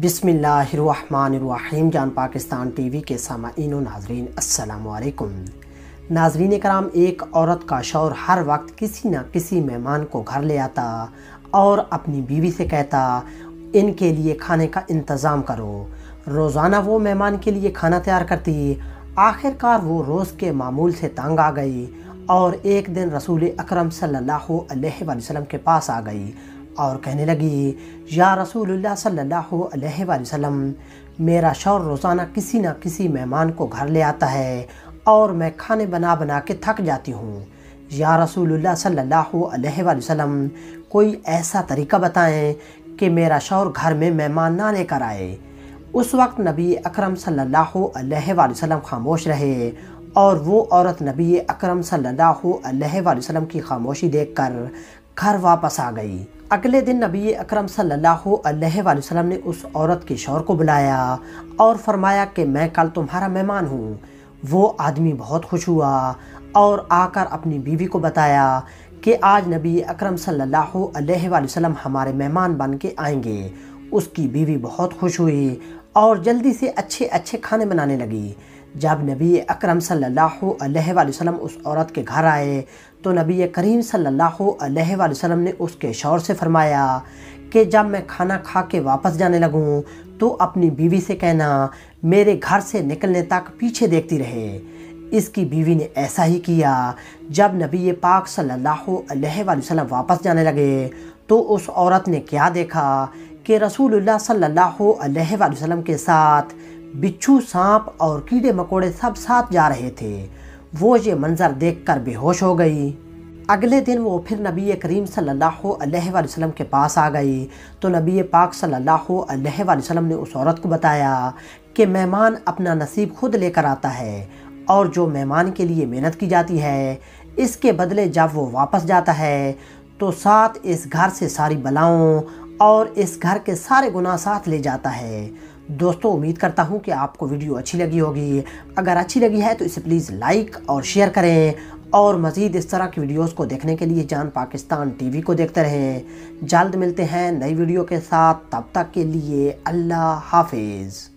بسم اللہ الرحمن الرحیم۔ جان پاکستان ٹی وی کے سامعین و ناظرین السلام علیکم۔ ناظرین کرام، ایک عورت کا شوہر ہر وقت کسی نہ کسی مہمان کو گھر لے آتا اور اپنی بیوی سے کہتا ان کے لیے کھانے کا انتظام کرو۔ روزانہ وہ مہمان کے لیے کھانا تیار کرتی۔ آخر کار وہ روز کے معمول سے تنگ آ گئی اور ایک دن رسول اکرم صلی اللہ علیہ وسلم کے پاس آ گئی اور کہنے لگی، یا رسول اللہ صلی اللہ علیہ وسلم، میرا شوہر روزانہ کسی نہ کسی مہمان کو گھر لے آتا ہے اور میں کھانے بنا بنا کے تھک جاتی ہوں۔ یا رسول اللہ صلی اللہ علیہ وسلم، کوئی ایسا طریقہ بتائیں کہ میرا شوہر گھر میں مہمان نہ لے کر آئے۔ اس وقت نبی اکرم صلی اللہ علیہ وسلم خاموش رہے اور وہ عورت نبی اکرم صلی اللہ علیہ وسلم کی خاموشی دیکھ کر گھر واپس آ گئی۔ اگلے دن نبی اکرم صلی اللہ علیہ وسلم نے اس عورت کے شوہر کو بلایا اور فرمایا کہ میں کل تمہارا مہمان ہوں۔ وہ آدمی بہت خوش ہوا اور آ کر اپنی بیوی کو بتایا کہ آج نبی اکرم صلی اللہ علیہ وسلم ہمارے مہمان بن کے آئیں گے۔ اس کی بیوی بہت خوش ہوئی اور جلدی سے اچھے کھانے بنانے لگی۔ جب نبی اکرم صلی اللہ علیہ وسلم اس عورت کے گھر آئے تو نبی کریم صلی اللہ علیہ وسلم نے اس کے شوہر سے فرمایا کہ جب میں کھانا کھا کے واپس جانے لگوں تو اپنی بیوی سے کہنا میرے گھر سے نکلنے تک پیچھے دیکھتی رہے۔ اس کی بیوی نے ایسا ہی کیا۔ جب نبی پاک صلی اللہ علیہ وسلم واپس جانے لگے تو اس عورت نے کیا دیکھا کہ رسول اللہ صلی اللہ علیہ وسلم کے ساتھ بچھو، سانپ اور کیڑے مکوڑے سب ساتھ جا رہے تھے۔ وہ یہ منظر دیکھ کر بے ہوش ہو گئی۔ اگلے دن وہ پھر نبی کریم صلی اللہ علیہ وسلم کے پاس آ گئی تو نبی پاک صلی اللہ علیہ وسلم نے اس عورت کو بتایا کہ مہمان اپنا نصیب خود لے کر آتا ہے اور جو مہمان کے لیے محنت کی جاتی ہے اس کے بدلے جب وہ واپس جاتا ہے تو ساتھ اس گھر سے ساری بلاؤں اور اس گھر کے سارے گناہ ساتھ لے جاتا ہے۔ دوستو، امید کرتا ہوں کہ آپ کو ویڈیو اچھی لگی ہوگی۔ اگر اچھی لگی ہے تو اسے پلیز لائک اور شیئر کریں اور مزید اس طرح کی ویڈیوز کو دیکھنے کے لیے جان پاکستان ٹی وی کو دیکھتے رہیں۔ جلد ملتے ہیں نئی ویڈیو کے ساتھ، تب تک کے لیے اللہ حافظ۔